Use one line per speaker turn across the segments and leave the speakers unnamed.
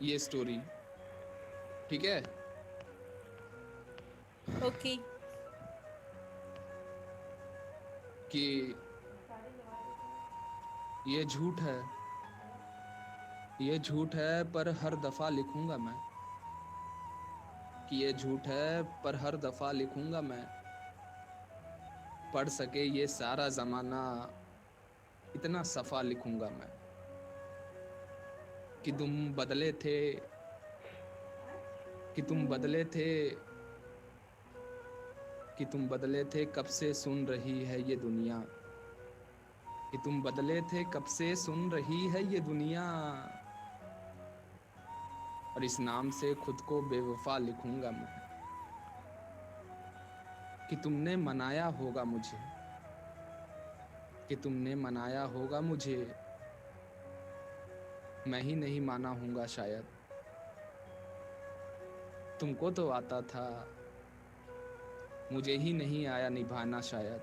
ये स्टोरी, ठीक है?
ओके।
कि ये झूठ है, ये झूठ है पर हर दफा लिखूंगा मैं, कि ये झूठ है पर हर दफा लिखूंगा मैं, पढ़ सके ये सारा जमाना, इतना सफा लिखूंगा मैं, कि तुम बदले थे, कि तुम बदले थे, कि तुम बदले थे कब से सुन रही है ये दुनिया, कि तुम बदले थे कब से सुन रही है ये दुनिया, और इस नाम से खुद को बेवफा लिखूंगा मैं, कि तुमने मनाया होगा मुझे, कि तुमने मनाया होगा मुझे, मैं ही नहीं माना हूंगा शायद, तुमको तो आता था, मुझे ही नहीं आया निभाना शायद,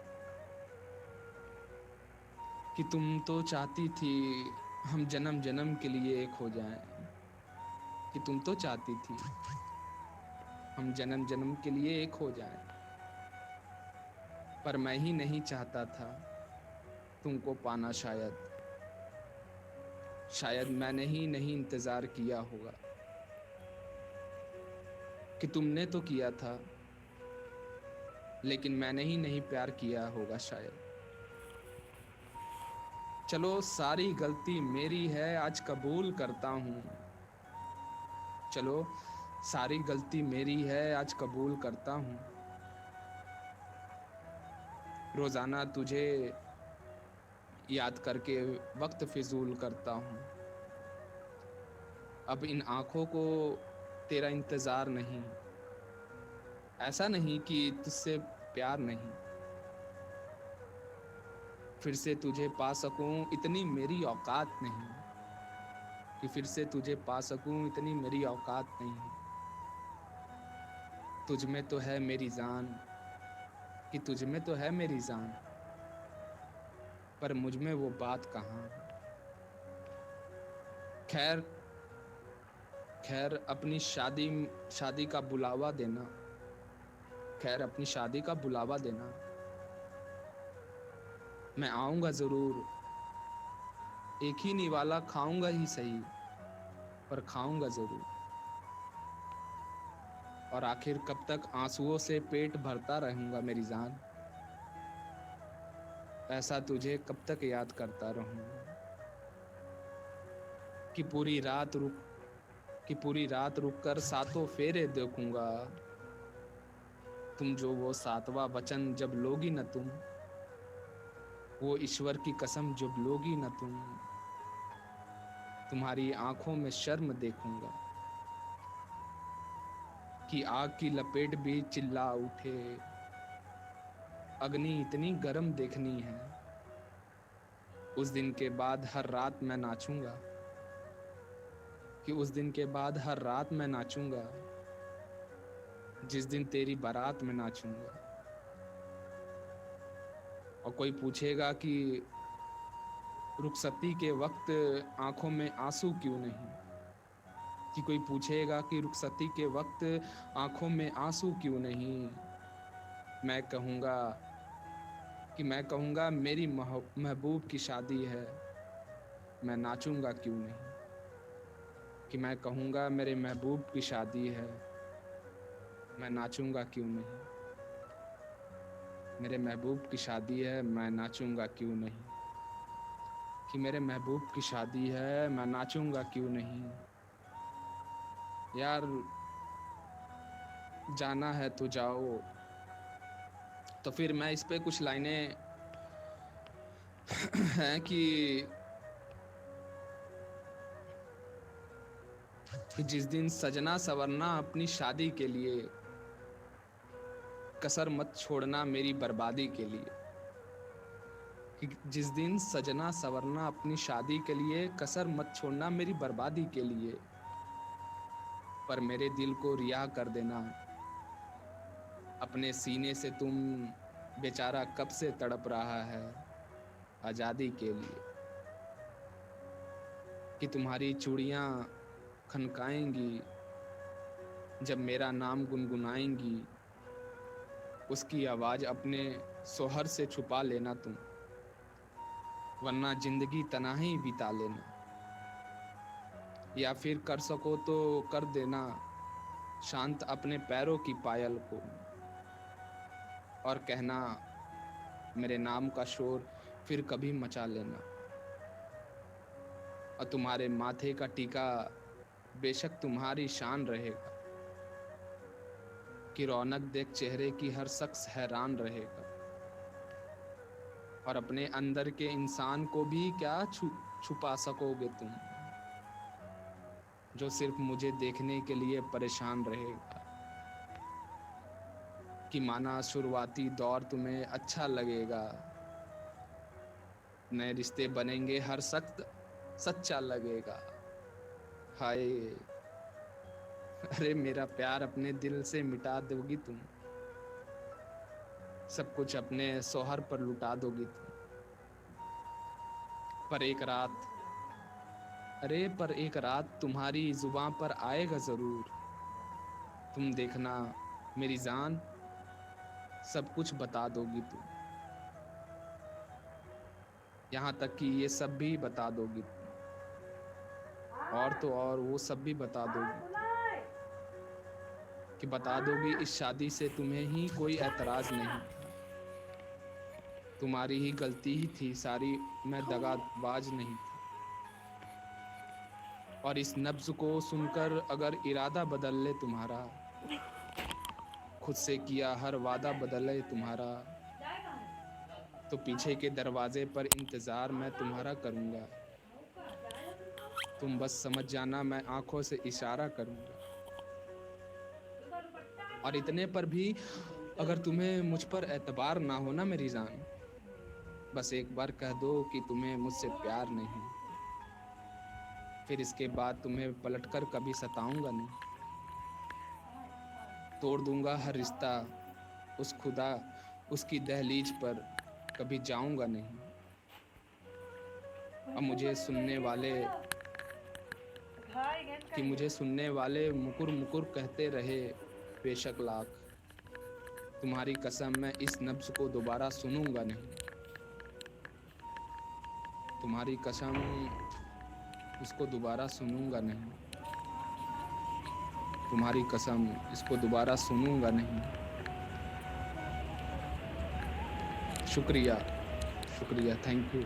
कि तुम तो चाहती थी हम जन्म जन्म के लिए एक हो जाएं, कि तुम तो चाहती थी हम जन्म जन्म के लिए एक हो जाएं, पर मैं ही नहीं चाहता था तुमको पाना शायद, शायद मैंने ही नहीं इंतजार किया होगा, कि तुमने तो किया था लेकिन मैंने ही नहीं प्यार किया होगा शायद, चलो सारी गलती मेरी है आज कबूल करता हूँ, चलो सारी गलती मेरी है आज कबूल करता हूँ, रोजाना तुझे याद करके वक्त फिजूल करता हूँ, अब इन आंखों को तेरा इंतजार नहीं, ऐसा नहीं कि तुझसे प्यार नहीं, फिर से तुझे पा सकूं इतनी मेरी औकात नहीं, कि फिर से तुझे पा सकूं इतनी मेरी औकात नहीं, तुझ में तो है मेरी जान, कि तुझ में तो है मेरी जान, पर मुझ में वो बात कहाँ। खैर, खैर अपनी शादी, शादी का बुलावा देना, खैर अपनी शादी का बुलावा देना, मैं आऊंगा जरूर, एक ही निवाला खाऊंगा ही सही, पर खाऊंगा जरूर, और आखिर कब तक आंसुओं से पेट भरता रहूंगा मेरी जान, ऐसा तुझे कब तक याद करता रहूंगा, कि पूरी रात रुक, कि पूरी रात रुक कर सातों फेरे देखूंगा, तुम जो वो सातवां वचन जब लोगी न तुम, वो ईश्वर की कसम जब लोगी न तुम, तुम्हारी आंखों में शर्म देखूंगा, कि आग की लपेट भी चिल्ला उठे, अग्नि इतनी गर्म देखनी है, उस दिन के बाद हर रात मैं नाचूंगा, कि उस दिन के बाद हर रात मैं नाचूंगा, जिस दिन तेरी बारात में नाचूंगा, और कोई पूछेगा कि रुखसती के वक्त आंखों में आंसू क्यों नहीं, कि कोई पूछेगा कि रुखसती के वक्त आंखों में आंसू क्यों नहीं, मैं कहूंगा, कि मैं कहूंगा मेरी महबूब की शादी है, मैं नाचूंगा क्यों नहीं, कि मैं कहूंगा मेरे महबूब की शादी है, मैं नाचूंगा क्यों नहीं, मेरे महबूब की शादी है मैं नाचूंगा क्यों नहीं, कि मेरे महबूब की शादी है मैं नाचूंगा क्यों नहीं। यार, जाना है तो जाओ, तो फिर मैं इस पे कुछ लाइनें हैं कि जिस दिन सजना सवरना अपनी शादी के लिए, कसर मत छोड़ना मेरी बर्बादी के लिए, कि जिस दिन सजना सवरना अपनी शादी के लिए, कसर मत छोड़ना मेरी बर्बादी के लिए, पर मेरे दिल को रिहा कर देना अपने सीने से तुम, बेचारा कब से तड़प रहा है आजादी के लिए, कि तुम्हारी चूड़ियां खनकाएंगी, जब मेरा नाम गुनगुनाएंगी, उसकी आवाज़ अपने सोहर से छुपा लेना तुम, वरना जिंदगी तन्हाई बिता लेना। या फिर कर सको तो कर देना शांत अपने पैरों की पायल को, और कहना मेरे नाम का शोर फिर कभी मचा लेना। और तुम्हारे माथे का टीका बेशक तुम्हारी शान रहेगा, कि रौनक देख चेहरे की हर शख्स हैरान रहेगा। और अपने अंदर के इंसान को भी क्या छुपा सकोगे तुम, जो सिर्फ मुझे देखने के लिए परेशान रहेगा। कि माना शुरुआती दौर तुम्हें अच्छा लगेगा, नए रिश्ते बनेंगे हर सख्त सच्चा लगेगा। हाय, अरे मेरा प्यार अपने दिल से मिटा दोगी तुम, सब कुछ अपने सोहर पर लुटा दोगी तुम। पर एक रात तुम्हारी जुबान पर आएगा जरूर, तुम देखना मेरी जान सब कुछ बता दोगी तुम। यहाँ तक कि ये सब भी बता दोगी तुम, और तो और वो सब भी बता दोगी कि बता दोगी इस शादी से तुम्हें ही कोई एतराज नहीं था, तुम्हारी ही गलती ही थी सारी, मैं दगाबाज नहीं था। और इस नब्ज को सुनकर अगर इरादा बदल ले तुम्हारा, खुद से किया हर वादा बदले तुम्हारा, तो पीछे के दरवाजे पर इंतज़ार मैं तुम्हारा करूँगा। तुम बस समझ जाना मैं आंखों से इशारा करूँगा। और इतने पर भी अगर तुम्हें मुझ पर एतबार ना हो ना मेरी जान, बस एक बार कह दो कि तुम्हें मुझसे प्यार नहीं, फिर इसके बाद तुम्हें पलटकर कभी सताऊंगा नहीं। तोड़ दूंगा हर रिश्ता उस खुदा उसकी दहलीज पर कभी जाऊंगा नहीं। अब मुझे सुनने वाले मुकुर मुकुर कहते रहे बेशक लाख, तुम्हारी कसम मैं इस नब्ज को दोबारा सुनूंगा नहीं। तुम्हारी कसम उसको दोबारा सुनूंगा नहीं, तुम्हारी कसम इसको दोबारा सुनूंगा नहीं। शुक्रिया, थैंक यू।